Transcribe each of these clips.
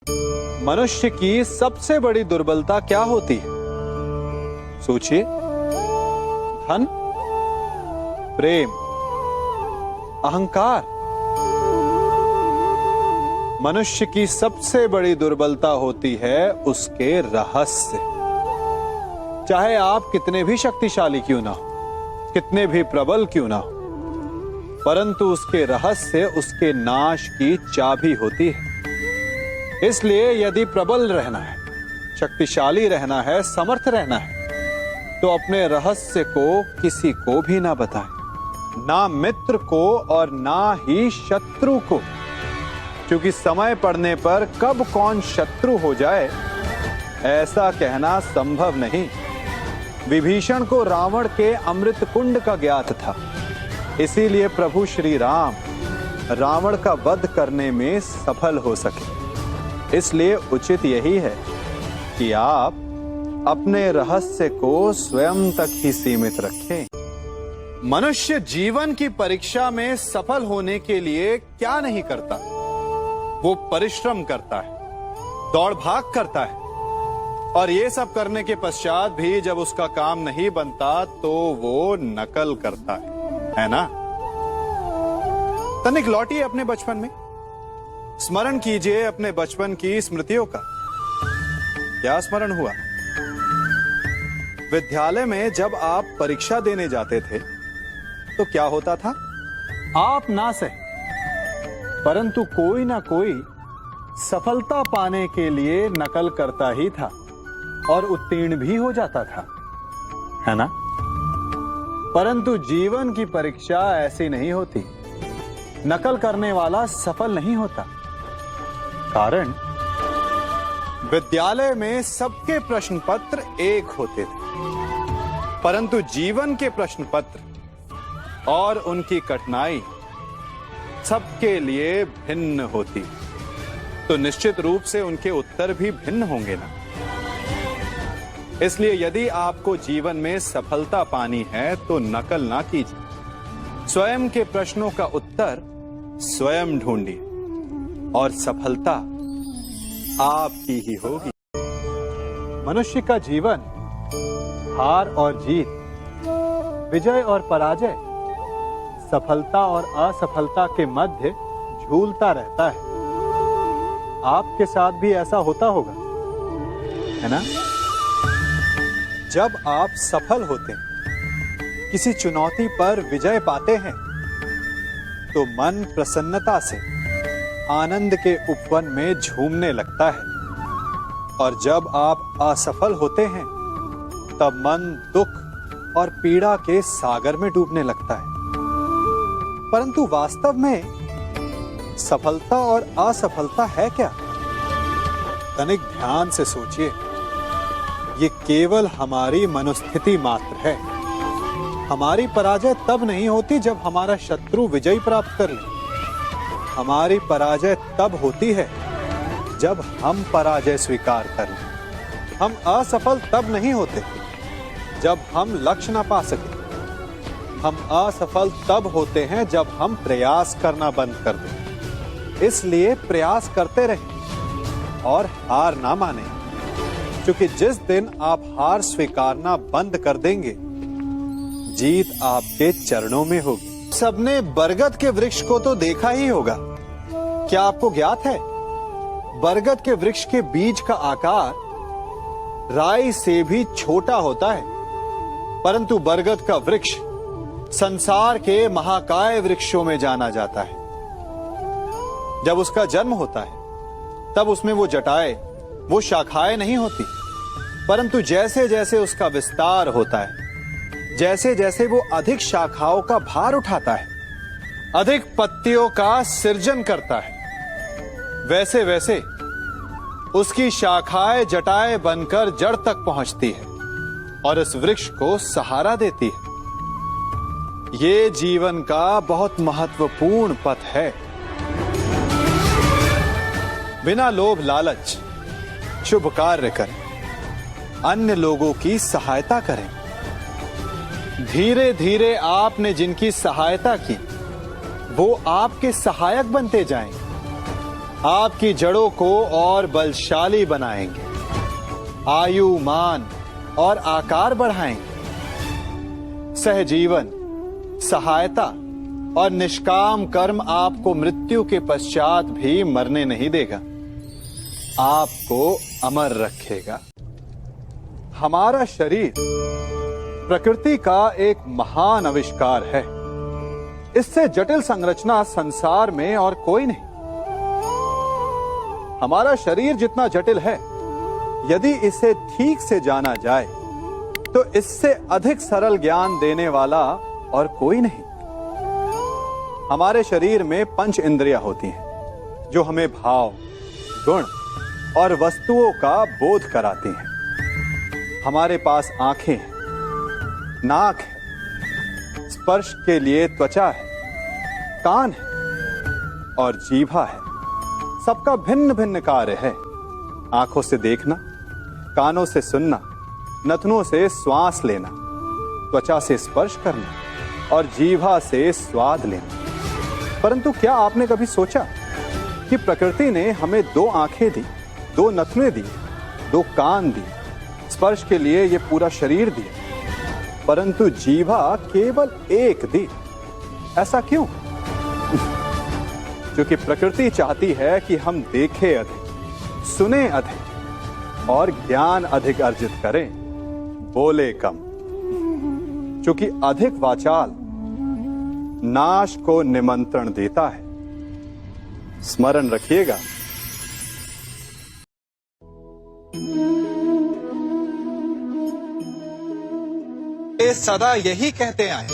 मनुष्य की सबसे बड़ी दुर्बलता क्या होती है? सोचिए। धन, प्रेम, अहंकार। मनुष्य की सबसे बड़ी दुर्बलता होती है उसके रहस्य। चाहे आप कितने भी शक्तिशाली क्यों ना हो, कितने भी प्रबल क्यों ना हो, परंतु उसके रहस्य उसके नाश की चाबी होती है। इसलिए यदि प्रबल रहना है, शक्तिशाली रहना है, समर्थ रहना है, तो अपने रहस्य को किसी को भी ना बताएं, ना मित्र को और ना ही शत्रु को, क्योंकि समय पड़ने पर कब कौन शत्रु हो जाए ऐसा कहना संभव नहीं। विभीषण को रावण के अमृत कुंड का ज्ञात था, इसीलिए प्रभु श्री राम रावण का वध करने में सफल हो सके। इसलिए उचित यही है कि आप अपने रहस्य को स्वयं तक ही सीमित रखें। मनुष्य जीवन की परीक्षा में सफल होने के लिए क्या नहीं करता? वो परिश्रम करता है, दौड़ भाग करता है, और ये सब करने के पश्चात भी जब उसका काम नहीं बनता तो वो नकल करता है ना? तनिक लौटिए अपने बचपन में, स्मरण कीजिए अपने बचपन की स्मृतियों का। क्या स्मरण हुआ? विद्यालय में जब आप परीक्षा देने जाते थे तो क्या होता था? आप ना सहे, परंतु कोई ना कोई सफलता पाने के लिए नकल करता ही था और उत्तीर्ण भी हो जाता था, है ना? परंतु जीवन की परीक्षा ऐसी नहीं होती। नकल करने वाला सफल नहीं होता। कारण विद्यालय में सबके प्रश्न पत्र एक होते थे, परंतु जीवन के प्रश्न पत्र और उनकी कठिनाई सबके लिए भिन्न होती, तो निश्चित रूप से उनके उत्तर भी भिन्न होंगे ना। इसलिए यदि आपको जीवन में सफलता पानी है तो नकल ना कीजिए, स्वयं के प्रश्नों का उत्तर स्वयं ढूंढिए और सफलता आपकी ही होगी। मनुष्य का जीवन हार और जीत, विजय और पराजय, सफलता और असफलता के मध्य झूलता रहता है। आपके साथ भी ऐसा होता होगा, है ना? जब आप सफल होते हैं, किसी चुनौती पर विजय पाते हैं, तो मन प्रसन्नता से आनंद के उपवन में झूमने लगता है, और जब आप असफल होते हैं तब मन दुख और पीड़ा के सागर में डूबने लगता है। परंतु वास्तव में सफलता और असफलता है क्या? तनिक ध्यान से सोचिए। ये केवल हमारी मनोस्थिति मात्र है। हमारी पराजय तब नहीं होती जब हमारा शत्रु विजय प्राप्त कर ले। हमारी पराजय तब होती है जब हम पराजय स्वीकार कर लें। हम असफल तब नहीं होते जब हम लक्ष्य ना पा सके। हम असफल तब होते हैं जब हम प्रयास करना बंद कर दें। इसलिए प्रयास करते रहें और हार ना माने, क्योंकि जिस दिन आप हार स्वीकारना बंद कर देंगे, जीत आपके चरणों में होगी। सबने बरगद के वृक्ष को तो देखा ही होगा। क्या आपको ज्ञात है, बरगद के वृक्ष के बीज का आकार राई से भी छोटा होता है, परंतु बरगद का वृक्ष संसार के महाकाय वृक्षों में जाना जाता है। जब उसका जन्म होता है तब उसमें वो जटाएं, वो शाखाएं नहीं होती, परंतु जैसे जैसे उसका विस्तार होता है, जैसे जैसे वो अधिक शाखाओं का भार उठाता है, अधिक पत्तियों का सृजन करता है, वैसे वैसे उसकी शाखाएं जटाएं बनकर जड़ तक पहुंचती है और इस वृक्ष को सहारा देती है। ये जीवन का बहुत महत्वपूर्ण पथ है। बिना लोभ लालच शुभ कार्य करें, अन्य लोगों की सहायता करें। धीरे धीरे आपने जिनकी सहायता की वो आपके सहायक बनते जाएं। आपकी जड़ों को और बलशाली बनाएंगे, आयु, मान और आकार बढ़ाएंगे। सहजीवन, सहायता और निष्काम कर्म आपको मृत्यु के पश्चात भी मरने नहीं देगा, आपको अमर रखेगा। हमारा शरीर प्रकृति का एक महान आविष्कार है। इससे जटिल संरचना संसार में और कोई नहीं। हमारा शरीर जितना जटिल है, यदि इसे ठीक से जाना जाए तो इससे अधिक सरल ज्ञान देने वाला और कोई नहीं। हमारे शरीर में 5 इंद्रियां होती हैं जो हमें भाव, गुण और वस्तुओं का बोध कराती हैं। हमारे पास आंखें हैं, नाक है, स्पर्श के लिए त्वचा है, कान है और जीभा है। सबका भिन्न भिन्न कार्य है। आंखों से देखना, कानों से सुनना, नथनों से श्वास लेना, त्वचा से स्पर्श करना और जीभा से स्वाद लेना। परंतु क्या आपने कभी सोचा कि प्रकृति ने हमें 2 आंखें दी, 2 नथने दी, 2 कान दी, स्पर्श के लिए ये पूरा शरीर दिया, परंतु जीभा केवल 1 दी? ऐसा क्यों? क्योंकि प्रकृति चाहती है कि हम देखें अधिक, सुने अधिक और ज्ञान अधिक अर्जित करें, बोले कम। क्योंकि अधिक वाचाल नाश को निमंत्रण देता है। स्मरण रखिएगा। ये सदा यही कहते आए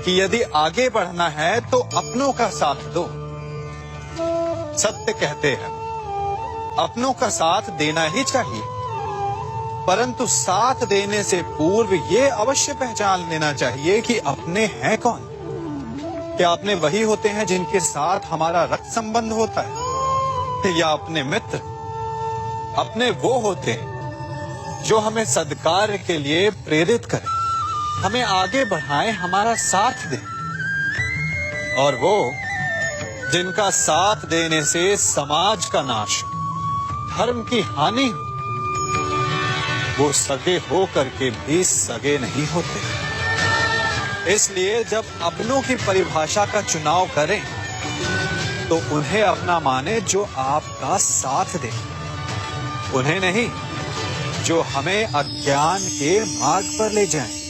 कि यदि आगे बढ़ना है तो अपनों का साथ दो। सत्य कहते हैं, अपनों का साथ देना ही चाहिए, परंतु साथ देने से पूर्व ये अवश्य पहचान लेना चाहिए कि अपने हैं कौन। क्या अपने वही होते हैं जिनके साथ हमारा रक्त संबंध होता है, या अपने मित्र? अपने वो होते हैं जो हमें सद्कार्य के लिए प्रेरित करें, हमें आगे बढ़ाएं, हमारा साथ दें। और वो जिनका साथ देने से समाज का नाश, धर्म की हानि हो, वो सगे हो करके भी सगे नहीं होते। इसलिए जब अपनों की परिभाषा का चुनाव करें तो उन्हें अपना माने जो आपका साथ दे, उन्हें नहीं जो हमें अज्ञान के मार्ग पर ले जाएं।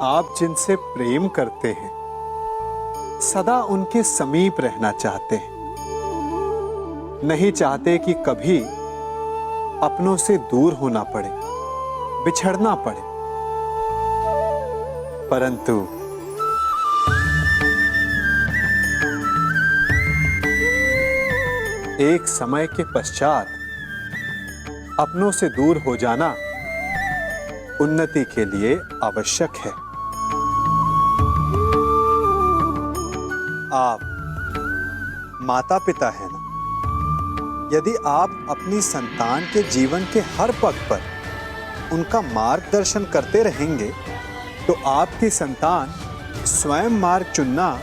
आप जिनसे प्रेम करते हैं, सदा उनके समीप रहना चाहते हैं, नहीं चाहते कि कभी अपनों से दूर होना पड़े, बिछड़ना पड़े। परंतु एक समय के पश्चात अपनों से दूर हो जाना उन्नति के लिए आवश्यक है। आप माता पिता हैं ना? यदि आप अपनी संतान के जीवन के हर पग पर उनका मार्गदर्शन करते रहेंगे तो आपकी संतान स्वयं मार्ग चुनना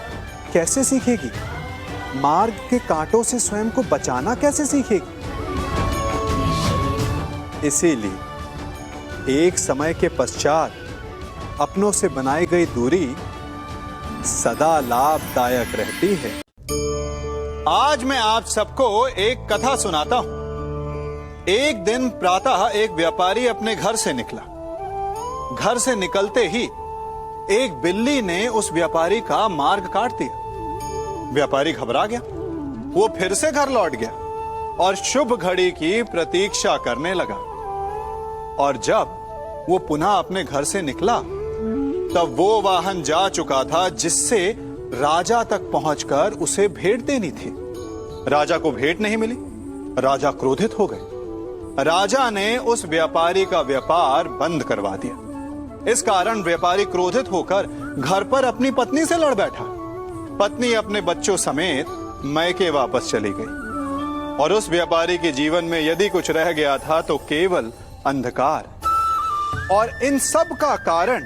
कैसे सीखेगी? मार्ग के कांटों से स्वयं को बचाना कैसे सीखेगी? इसीलिए एक समय के पश्चात अपनों से बनाई गई दूरी सदा लाभदायक रहती है। आज मैं आप सबको एक कथा सुनाता हूं। एक दिन प्रातः एक व्यापारी अपने घर से निकला। घर से निकलते ही एक बिल्ली ने उस व्यापारी का मार्ग काट दिया। व्यापारी घबरा गया। वो फिर से घर लौट गया और शुभ घड़ी की प्रतीक्षा करने लगा। और जब वो पुनः अपने घर से निकला तब वो वाहन जा चुका था जिससे राजा तक पहुंचकर उसे भेंट देनी थी। राजा को भेंट नहीं मिली। राजा क्रोधित हो गए। राजा ने उस व्यापारी का व्यापार बंद करवा दिया। इस कारण व्यापारी क्रोधित होकर घर पर अपनी पत्नी से लड़ बैठा। पत्नी अपने बच्चों समेत मैके वापस चली गई और उस व्यापारी के जीवन में यदि कुछ रह गया था तो केवल अंधकार, और इन सब का कारण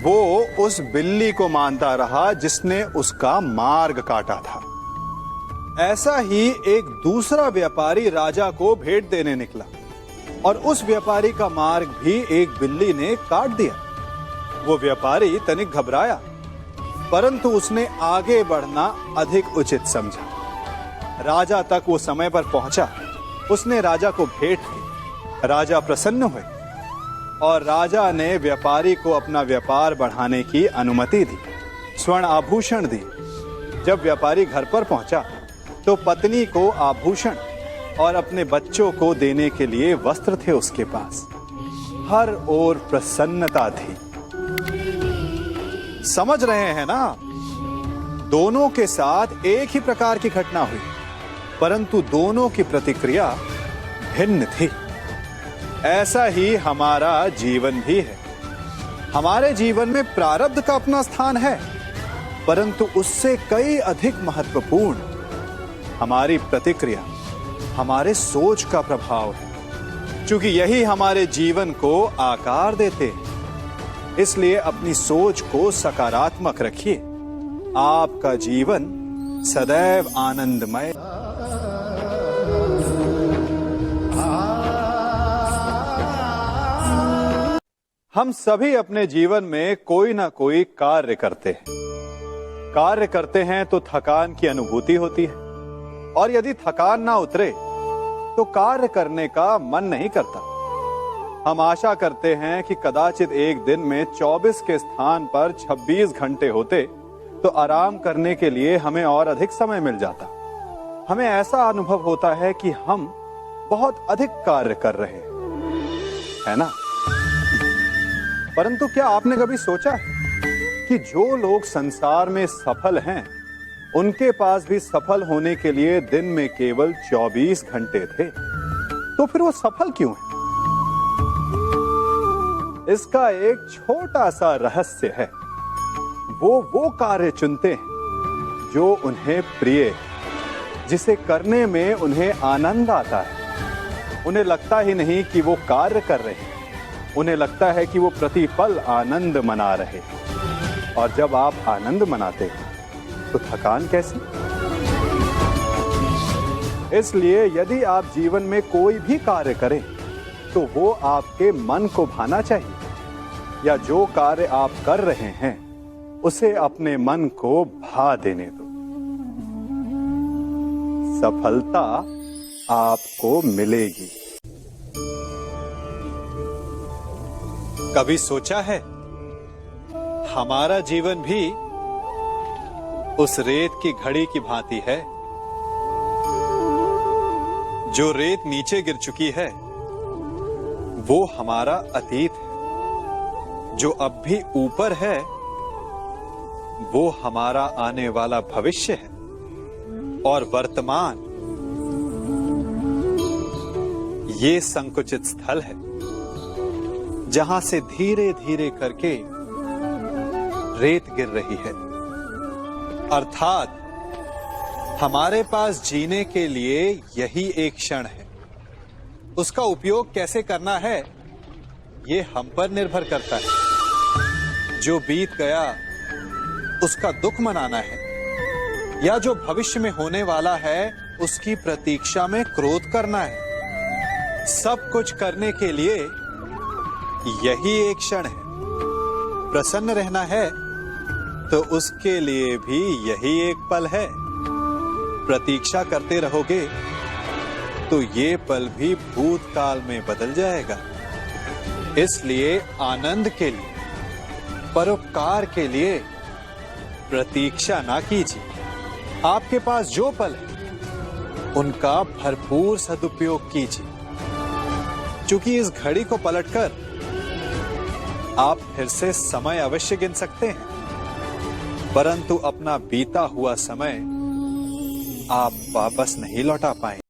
वो उस बिल्ली को मानता रहा जिसने उसका मार्ग काटा था। ऐसा ही एक दूसरा व्यापारी राजा को भेंट देने निकला और उस व्यापारी का मार्ग भी एक बिल्ली ने काट दिया। वो व्यापारी तनिक घबराया, परंतु उसने आगे बढ़ना अधिक उचित समझा। राजा तक वो समय पर पहुंचा। उसने राजा को भेंट दी। राजा प्रसन्न हुए और राजा ने व्यापारी को अपना व्यापार बढ़ाने की अनुमति दी, स्वर्ण आभूषण दी। जब व्यापारी घर पर पहुंचा तो पत्नी को आभूषण और अपने बच्चों को देने के लिए वस्त्र थे उसके पास। हर ओर प्रसन्नता थी। समझ रहे हैं ना? दोनों के साथ एक ही प्रकार की घटना हुई, परंतु दोनों की प्रतिक्रिया भिन्न थी। ऐसा ही हमारा जीवन भी है। हमारे जीवन में प्रारब्ध का अपना स्थान है, परंतु उससे कई अधिक महत्वपूर्ण हमारी प्रतिक्रिया, हमारे सोच का प्रभाव है, क्योंकि यही हमारे जीवन को आकार देते हैं। इसलिए अपनी सोच को सकारात्मक रखिए। आपका जीवन सदैव आनंदमय। हम सभी अपने जीवन में कोई ना कोई कार्य करते हैं। कार्य करते हैं तो थकान की अनुभूति होती है, और यदि थकान ना उतरे तो कार्य करने का मन नहीं करता। हम आशा करते हैं कि कदाचित एक दिन में 24 के स्थान पर 26 घंटे होते तो आराम करने के लिए हमें और अधिक समय मिल जाता। हमें ऐसा अनुभव होता है कि हम बहुत अधिक कार्य कर रहे हैं, है ना? परंतु क्या आपने कभी सोचा है कि जो लोग संसार में सफल हैं, उनके पास भी सफल होने के लिए दिन में केवल 24 घंटे थे? तो फिर वो सफल क्यों है? इसका एक छोटा सा रहस्य है। वो कार्य चुनते हैं जो उन्हें प्रिय है, जिसे करने में उन्हें आनंद आता है। उन्हें लगता ही नहीं कि वो कार्य कर रहे हैं, उन्हें लगता है कि वो प्रतिपल आनंद मना रहे। और जब आप आनंद मनाते हैं तो थकान कैसी? इसलिए यदि आप जीवन में कोई भी कार्य करें तो वो आपके मन को भाना चाहिए, या जो कार्य आप कर रहे हैं उसे अपने मन को भा देने दो। सफलता आपको मिलेगी। कभी सोचा है हमारा जीवन भी उस रेत की घड़ी की भांति है? जो रेत नीचे गिर चुकी है वो हमारा अतीत है। जो अब भी ऊपर है वो हमारा आने वाला भविष्य है। और वर्तमान ये संकुचित स्थल है जहां से धीरे धीरे करके रेत गिर रही है। अर्थात हमारे पास जीने के लिए यही एक क्षण है। उसका उपयोग कैसे करना है ये हम पर निर्भर करता है। जो बीत गया उसका दुख मनाना है, या जो भविष्य में होने वाला है उसकी प्रतीक्षा में क्रोध करना है। सब कुछ करने के लिए यही एक क्षण है। प्रसन्न रहना है तो उसके लिए भी यही एक पल है। प्रतीक्षा करते रहोगे तो ये पल भी भूतकाल में बदल जाएगा। इसलिए आनंद के लिए, परोपकार के लिए प्रतीक्षा ना कीजिए। आपके पास जो पल है उनका भरपूर सदुपयोग कीजिए, क्योंकि इस घड़ी को पलटकर आप फिर से समय अवश्य गिन सकते हैं, परंतु अपना बीता हुआ समय आप वापस नहीं लौटा पाएंगे।